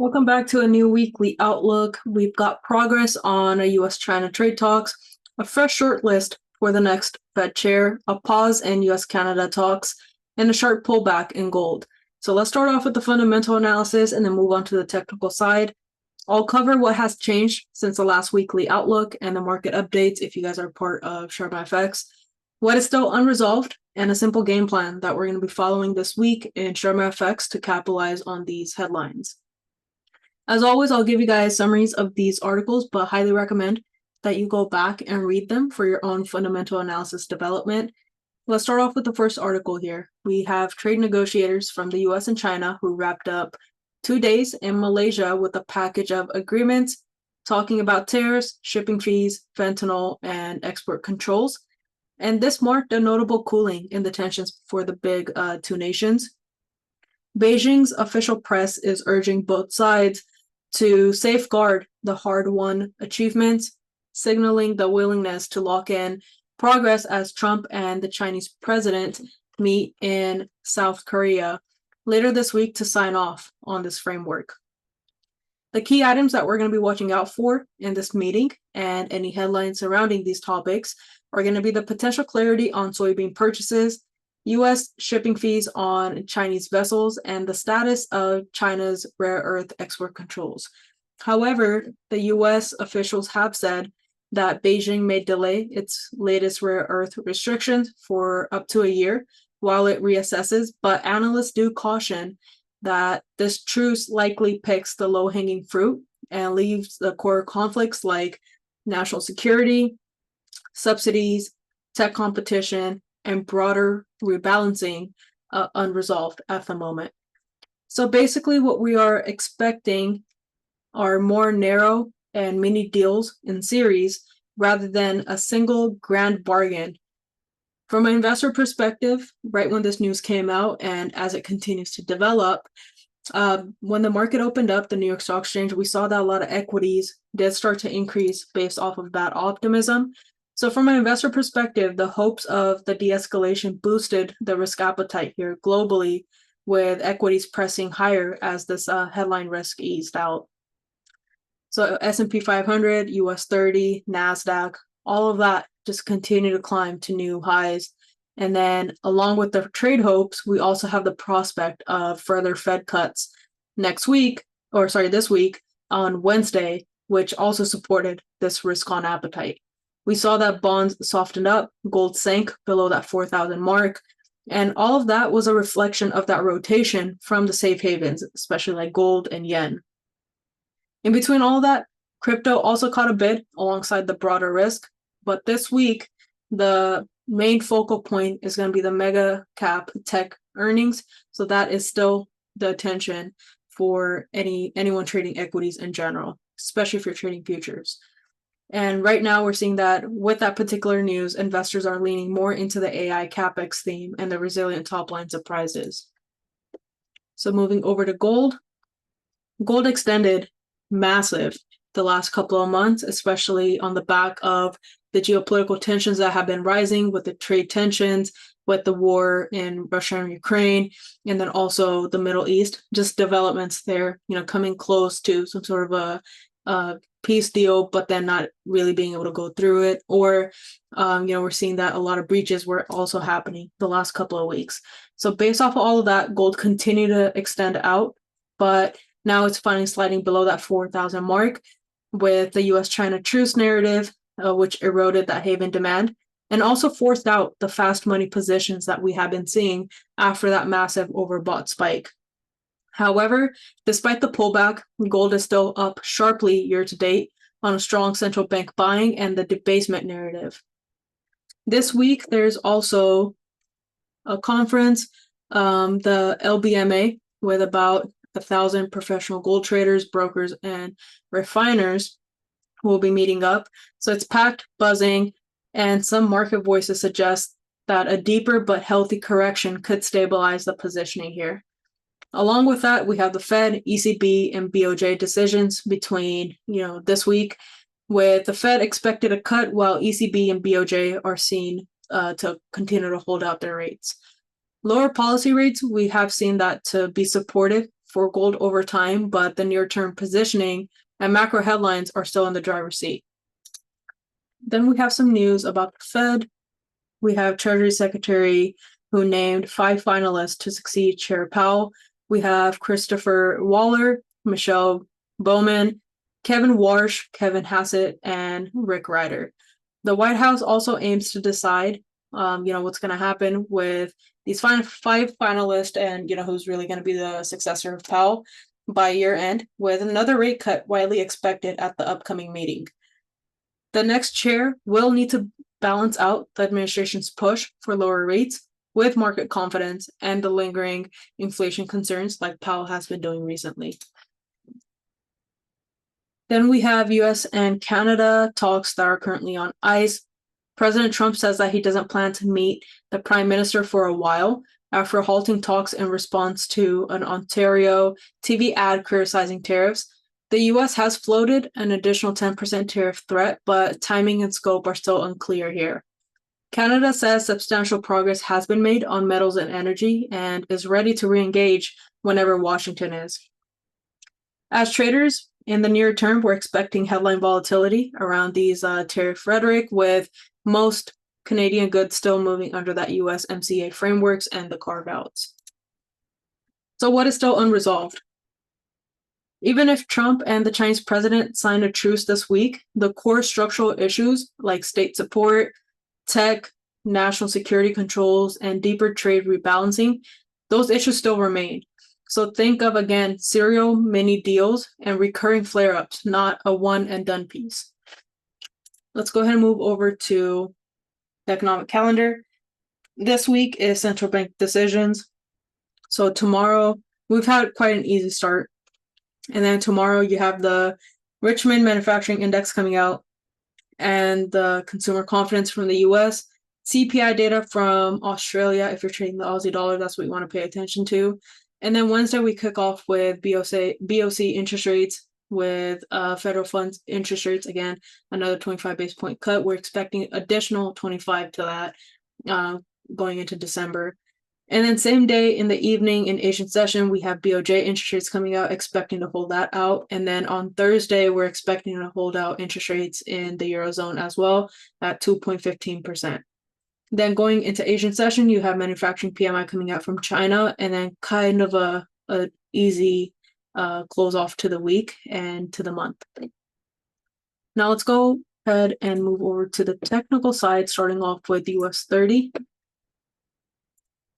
Welcome back to a new weekly outlook. We've got progress on a US-China trade talks, a fresh shortlist for the next Fed chair, a pause in US-Canada talks, and a sharp pullback in gold. So let's start off with the fundamental analysis and then move on to the technical side. I'll cover what has changed since the last weekly outlook and the market updates if you guys are part of SharmaFX, what is still unresolved, and a simple game plan that we're going to be following this week in SharmaFX to capitalize on these headlines. As always, I'll give you guys summaries of these articles, but highly recommend that you go back and read them for your own fundamental analysis development. Let's start off with the first article here. We have trade negotiators from the US and China who wrapped up 2 days in Malaysia with a package of agreements talking about tariffs, shipping fees, fentanyl, and export controls. And this marked a notable cooling in the tensions for the big two nations. Beijing's official press is urging both sides to safeguard the hard-won achievements, signaling the willingness to lock in progress as Trump and the Chinese president meet in South Korea later this week to sign off on this framework. The key items that we're going to be watching out for in this meeting and any headlines surrounding these topics are going to be the potential clarity on soybean purchases, U.S. shipping fees on Chinese vessels, and the status of China's rare earth export controls. However, the U.S. officials have said that Beijing may delay its latest rare earth restrictions for up to a year while it reassesses, but analysts do caution that this truce likely picks the low-hanging fruit and leaves the core conflicts like national security, subsidies, tech competition, and broader rebalancing unresolved at the moment. So basically what we are expecting are more narrow and mini deals in series rather than a single grand bargain. From an investor perspective, right when this news came out and as it continues to develop, when the market opened up, the New York Stock Exchange, we saw that a lot of equities did start to increase based off of that optimism. So from an investor perspective, the hopes of the de-escalation boosted the risk appetite here globally, with equities pressing higher as this headline risk eased out. So S&P 500, US 30, NASDAQ, all of that just continue to climb to new highs. And then along with the trade hopes, we also have the prospect of further Fed cuts this week on Wednesday, which also supported this risk-on appetite. We saw that bonds softened up, gold sank below that 4,000 mark, and all of that was a reflection of that rotation from the safe havens, especially like gold and yen. In between all of that, crypto also caught a bid alongside the broader risk, but this week, the main focal point is going to be the mega cap tech earnings, so that is still the attention for anyone trading equities in general, especially if you're trading futures. And right now we're seeing that with that particular news, investors are leaning more into the AI CapEx theme and the resilient top-line surprises. So moving over to gold. Gold extended massive the last couple of months, especially on the back of the geopolitical tensions that have been rising with the trade tensions, with the war in Russia and Ukraine, and then also the Middle East, just developments there, coming close to some sort of a peace deal, but then not really being able to go through it. Or, we're seeing that a lot of breaches were also happening the last couple of weeks. So based off of all of that, gold continued to extend out, but now it's finally sliding below that 4,000 mark with the US-China truce narrative, which eroded that haven demand and also forced out the fast money positions that we have been seeing after that massive overbought spike. However, despite the pullback, gold is still up sharply year to date on a strong central bank buying and the debasement narrative. This week, there's also a conference, the LBMA, with about 1,000 professional gold traders, brokers, and refiners will be meeting up. So it's packed, buzzing, and some market voices suggest that a deeper but healthy correction could stabilize the positioning here. Along with that, we have the Fed, ECB, and BOJ decisions between, this week, with the Fed expected to cut while ECB and BOJ are seen to continue to hold out their rates. Lower policy rates, we have seen that to be supportive for gold over time, but the near-term positioning and macro headlines are still in the driver's seat. Then we have some news about the Fed. We have Treasury Secretary who named 5 finalists to succeed Chair Powell. We have Christopher Waller, Michelle Bowman, Kevin Warsh, Kevin Hassett, and Rick Ryder. The White House also aims to decide, what's going to happen with these 5 finalists and, who's really going to be the successor of Powell by year end, with another rate cut widely expected at the upcoming meeting. The next chair will need to balance out the administration's push for lower rates with market confidence and the lingering inflation concerns like Powell has been doing recently. Then we have US and Canada talks that are currently on ice. President Trump says that he doesn't plan to meet the Prime Minister for a while after halting talks in response to an Ontario TV ad criticizing tariffs. The US has floated an additional 10% tariff threat, but timing and scope are still unclear here. Canada says substantial progress has been made on metals and energy and is ready to re-engage whenever Washington is. As traders, in the near term, we're expecting headline volatility around these tariff rhetoric, with most Canadian goods still moving under that USMCA frameworks and the carve-outs. So what is still unresolved? Even if Trump and the Chinese president signed a truce this week, the core structural issues like state support, tech, national security controls, and deeper trade rebalancing, those issues still remain. So think of, again, serial mini deals and recurring flare-ups, not a one-and-done piece. Let's go ahead and move over to the economic calendar. This week is central bank decisions. So tomorrow, we've had quite an easy start. And then tomorrow you have the Richmond Manufacturing Index coming out and the consumer confidence from the US, CPI data from Australia. If you're trading the Aussie dollar, that's what you want to pay attention to. And then Wednesday we kick off with BOC interest rates with federal funds interest rates. Again, another 25 basis point cut. We're expecting additional 25 to that going into December. And then same day in the evening in Asian session, we have BOJ interest rates coming out, expecting to hold that out. And then on Thursday, we're expecting to hold out interest rates in the Eurozone as well at 2.15%. Then going into Asian session, you have manufacturing PMI coming out from China, and then kind of a easy close off to the week and to the month. Now let's go ahead and move over to the technical side, starting off with US 30.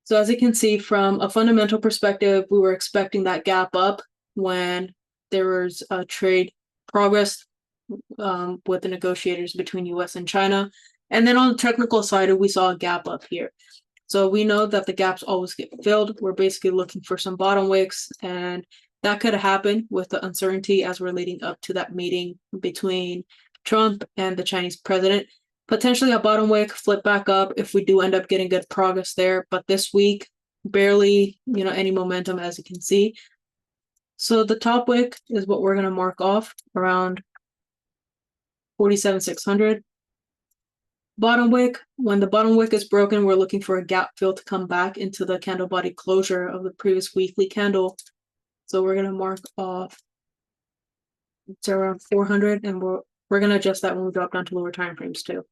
So as you can see, from a fundamental perspective, we were expecting that gap up when there was a trade progress with the negotiators between US and China. And then on the technical side, we saw a gap up here. So we know that the gaps always get filled. We're basically looking for some bottom wicks, and that could have happened with the uncertainty as we're leading up to that meeting between Trump and the Chinese president. Potentially a bottom wick, flip back up if we do end up getting good progress there. But this week, barely, any momentum, as you can see. So the top wick is what we're going to mark off around 47,600. Bottom wick, when the bottom wick is broken, we're looking for a gap fill to come back into the candle body closure of the previous weekly candle. So we're going to mark off to around 400, and we're going to adjust that when we drop down to lower time frames too.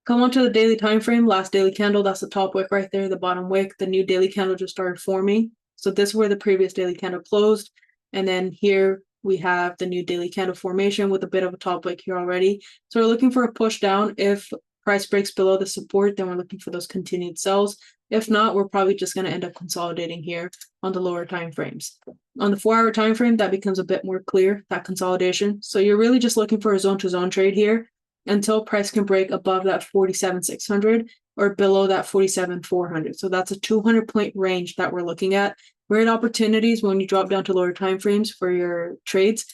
Come on to the daily time frame, last daily candle, that's the top wick right there, the bottom wick. The new daily candle just started forming. So this is where the previous daily candle closed. And then here we have the new daily candle formation with a bit of a top wick here already. So we're looking for a push down. If price breaks below the support, then we're looking for those continued sells. If not, we're probably just going to end up consolidating here on the lower time frames. On the 4-hour time frame, that becomes a bit more clear, that consolidation. So you're really just looking for a zone-to-zone trade here until price can break above that 47,600 or below that 47,400. So that's a 200-point range that we're looking at. Great opportunities when you drop down to lower time frames for your trades.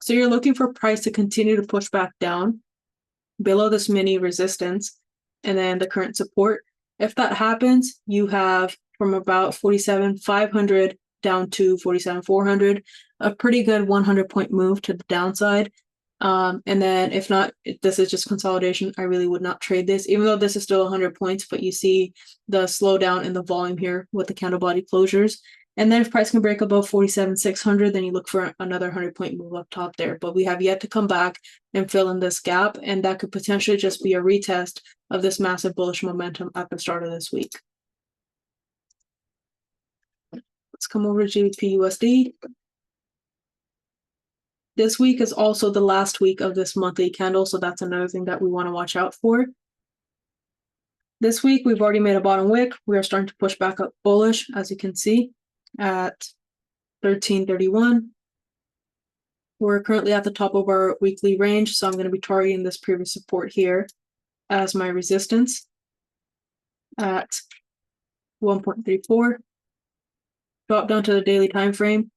So you're looking for price to continue to push back down below this mini resistance and then the current support. If that happens, you have from about 47,500 down to 47,400, a pretty good 100-point move to the downside. And then if not, if this is just consolidation, I really would not trade this, even though this is still 100 points, but you see the slowdown in the volume here with the candle body closures. And then if price can break above 47,600, then you look for another 100-point move up top there. But we have yet to come back and fill in this gap, and that could potentially just be a retest of this massive bullish momentum at the start of this week. Let's come over to GBP USD. This week is also the last week of this monthly candle, so that's another thing that we want to watch out for. This week, we've already made a bottom wick. We are starting to push back up bullish, as you can see, at 1331. We're currently at the top of our weekly range, so I'm going to be targeting this previous support here as my resistance at 1.34. Drop down to the daily time frame.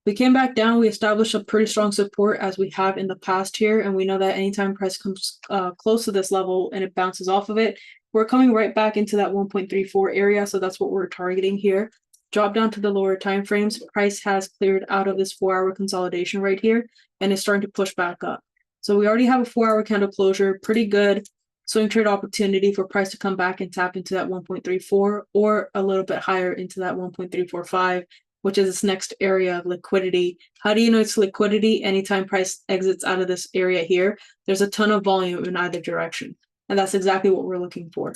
We came back down, we established a pretty strong support as we have in the past here, and we know that anytime price comes close to this level and it bounces off of it, we're coming right back into that 1.34 area, so that's what we're targeting here. Drop down to the lower time frames. Price has cleared out of this 4-hour consolidation right here, and is starting to push back up. So we already have a 4-hour candle closure, pretty good swing trade opportunity for price to come back and tap into that 1.34 or a little bit higher into that 1.345. Which is this next area of liquidity. How do you know it's liquidity? Anytime price exits out of this area here, there's a ton of volume in either direction. And that's exactly what we're looking for.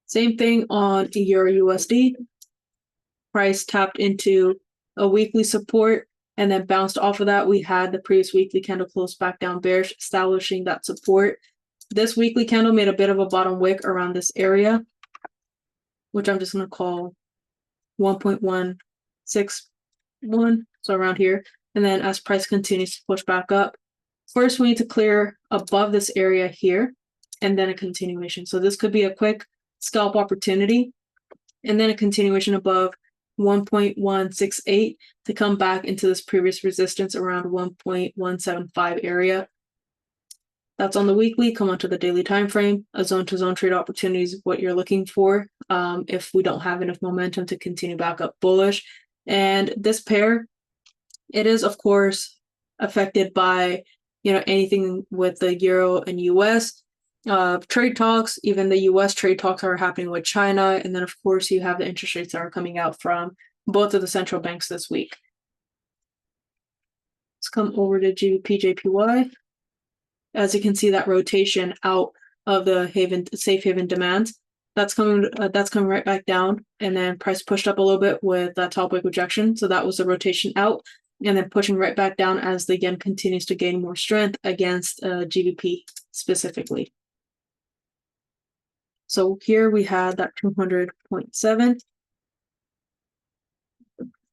Same thing on Euro USD. Price tapped into a weekly support and then bounced off of that. We had the previous weekly candle close back down bearish, establishing that support. This weekly candle made a bit of a bottom wick around this area, which I'm just going to call 1.161, so around here. And then as price continues to push back up, first we need to clear above this area here, and then a continuation. So this could be a quick scalp opportunity, and then a continuation above 1.168 to come back into this previous resistance around 1.175 area. That's on the weekly. Come onto the daily time frame. A zone-to-zone trade opportunity is what you're looking for if we don't have enough momentum to continue back up bullish. And this pair, it is of course affected by anything with the euro and US trade talks. Even the US trade talks are happening with China, and then of course you have the interest rates that are coming out from both of the central banks this week. Let's come over to GBP JPY. As you can see, that rotation out of the safe haven demand, that's coming right back down, and then price pushed up a little bit with that top wick rejection. So that was the rotation out, and then pushing right back down as the yen continues to gain more strength against GBP specifically. So here we had that 200.7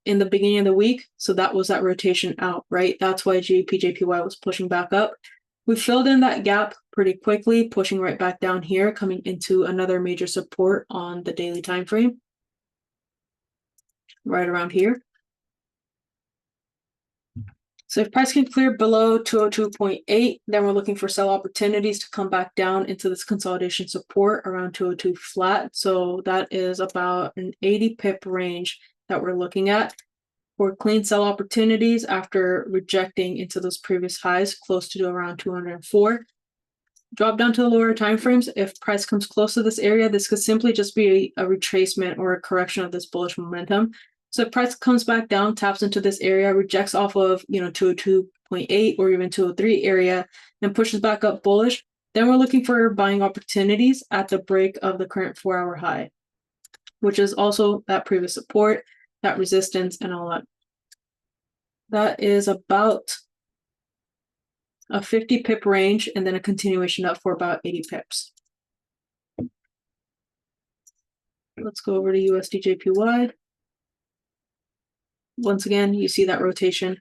in the beginning of the week. So that was that rotation out, right? That's why GBP JPY was pushing back up. We filled in that gap pretty quickly, pushing right back down here, coming into another major support on the daily time frame, right around here. So if price can clear below 202.8, then we're looking for sell opportunities to come back down into this consolidation support around 202 flat. So that is about an 80 pip range that we're looking at for clean sell opportunities after rejecting into those previous highs close to around 204. Drop down to the lower time frames. If price comes close to this area, this could simply just be a retracement or a correction of this bullish momentum. So if price comes back down, taps into this area, rejects off of 202.8 or even 203 area, and pushes back up bullish, then we're looking for buying opportunities at the break of the current 4-hour high, which is also that previous support, that resistance, and all that. That is about a 50 pip range, and then a continuation up for about 80 pips. Let's go over to USD JPY. Once again, you see that rotation.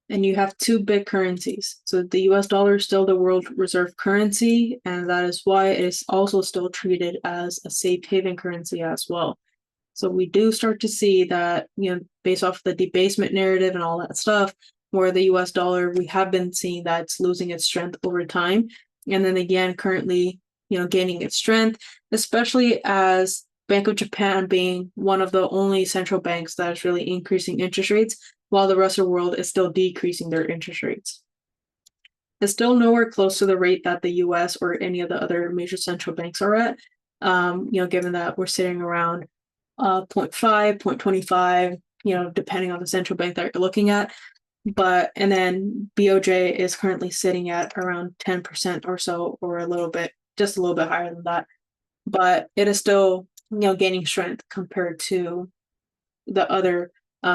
And you have two big currencies. So the US dollar is still the world reserve currency, and that is why it is also still treated as a safe haven currency as well. So we do start to see that, based off the debasement narrative and all that stuff, where the US dollar, we have been seeing that it's losing its strength over time. And then again, currently, gaining its strength, especially as Bank of Japan being one of the only central banks that is really increasing interest rates, while the rest of the world is still decreasing their interest rates. It's still nowhere close to the rate that the US or any of the other major central banks are at, given that we're sitting around 0.5, 0.25, depending on the central bank that you're looking at. And then BOJ is currently sitting at around 10% or so, or just a little bit higher than that. But it is still, gaining strength compared to the other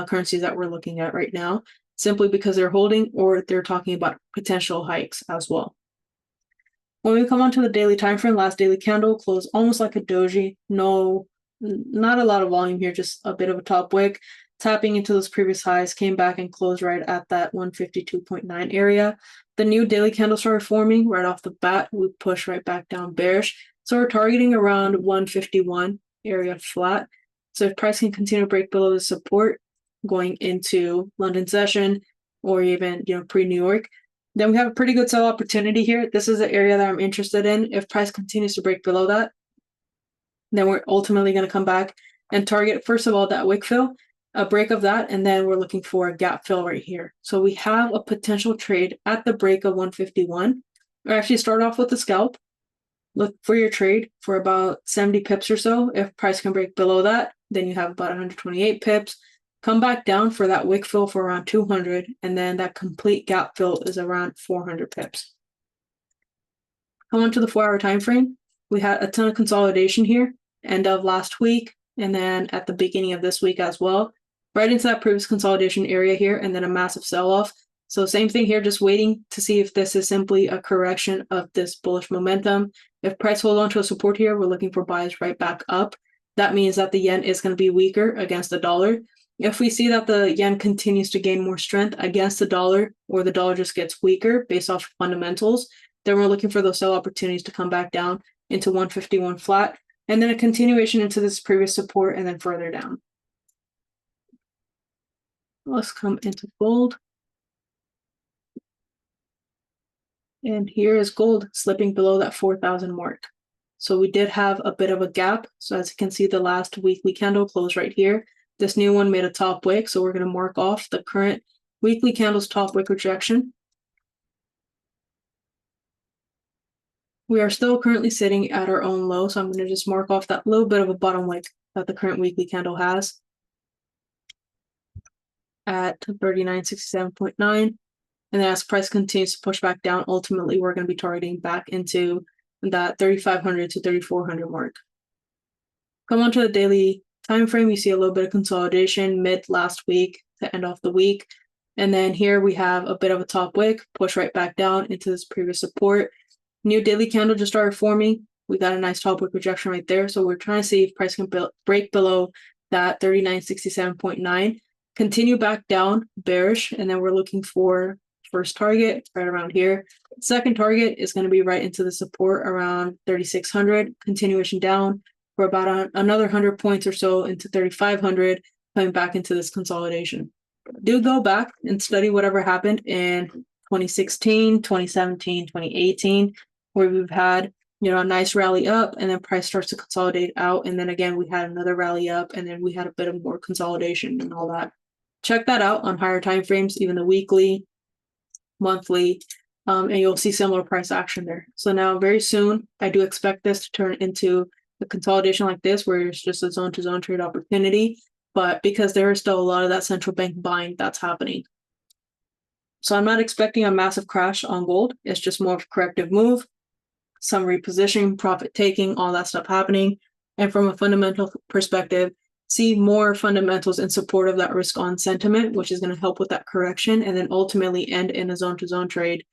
currencies that we're looking at right now, simply because they're holding or they're talking about potential hikes as well. When we come onto the daily time frame, last daily candle closed almost like a doji. No, not a lot of volume here, just a bit of a top wick. Tapping into those previous highs, came back and closed right at that 152.9 area. The new daily candle started forming right off the bat. We pushed right back down bearish. So we're targeting around 151 area flat. So if price can continue to break below the support going into London session or even, pre-New York, then we have a pretty good sell opportunity here. This is the area that I'm interested in. If price continues to break below that, then we're ultimately going to come back and target, first of all, that wick fill, a break of that, and then we're looking for a gap fill right here. So we have a potential trade at the break of 151. Or actually start off with the scalp. Look for your trade for about 70 pips or so. If price can break below that, then you have about 128 pips. Come back down for that wick fill for around 200, and then that complete gap fill is around 400 pips. Come on to the 4-hour time frame. We had a ton of consolidation here, end of last week, and then at the beginning of this week as well. Right into that previous consolidation area here, and then a massive sell-off. So same thing here, just waiting to see if this is simply a correction of this bullish momentum. If price holds on to a support here, we're looking for buys right back up. That means that the yen is going to be weaker against the dollar. If we see that the yen continues to gain more strength against the dollar, or the dollar just gets weaker based off fundamentals, then we're looking for those sell opportunities to come back down into 151 flat, and then a continuation into this previous support and then further down. Let's come into gold. And here is gold slipping below that 4,000 mark. So we did have a bit of a gap. So as you can see, the last weekly candle closed right here. This new one made a top wick, so we're going to mark off the current weekly candle's top wick rejection. We are still currently sitting at our own low, so I'm going to just mark off that little bit of a bottom wick that the current weekly candle has at 3967.9. And then as price continues to push back down, ultimately we're going to be targeting back into that 3,500 to 3,400 mark. Come on to the daily time frame, you see a little bit of consolidation mid last week to end off the week. And then here we have a bit of a top wick, push right back down into this previous support. New daily candle just started forming. We got a nice top wick rejection right there. So we're trying to see if price can break below that 3967.9, continue back down bearish, and then we're looking for first target right around here. Second target is going to be right into the support around 3,600, continuation down for about another 100 points or so into 3,500, coming back into this consolidation. Do go back and study whatever happened in 2016, 2017, 2018, where we've had a nice rally up and then price starts to consolidate out, and then again we had another rally up and then we had a bit of more consolidation and all that. Check that out on higher time frames, even the weekly, monthly, and you'll see similar price action there. So now very soon I do expect this to turn into a consolidation like this, where it's just a zone to zone trade opportunity, but because there is still a lot of that central bank buying that's happening. So I'm not expecting a massive crash on gold. It's just more of a corrective move, some repositioning, profit taking, all that stuff happening. And from a fundamental perspective, see more fundamentals in support of that risk on sentiment, which is going to help with that correction, and then ultimately end in a zone to zone trade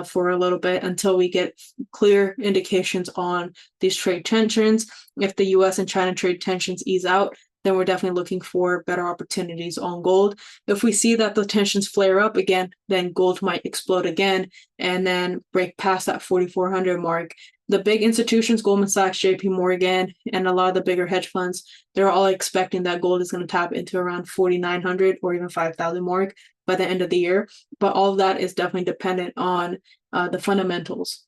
for a little bit until we get clear indications on these trade tensions. If the US and China trade tensions ease out, then we're definitely looking for better opportunities on gold. If we see that the tensions flare up again, then gold might explode again and then break past that 4,400 mark. The big institutions, Goldman Sachs, JP Morgan, and a lot of the bigger hedge funds, they're all expecting that gold is going to tap into around 4,900 or even 5,000 mark by the end of the year. But all of that is definitely dependent on the fundamentals.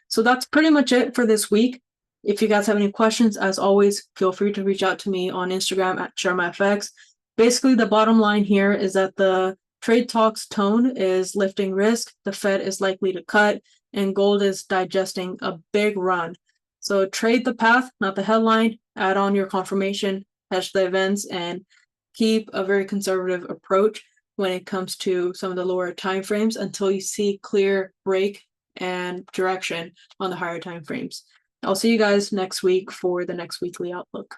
So that's pretty much it for this week. If you guys have any questions, as always, feel free to reach out to me on Instagram at SharmaFX. Basically, the bottom line here is that the trade talks tone is lifting risk. The Fed is likely to cut, and gold is digesting a big run. So trade the path, not the headline. Add on your confirmation, hedge the events, and keep a very conservative approach when it comes to some of the lower time frames until you see clear break and direction on the higher time frames. I'll see you guys next week for the next weekly outlook.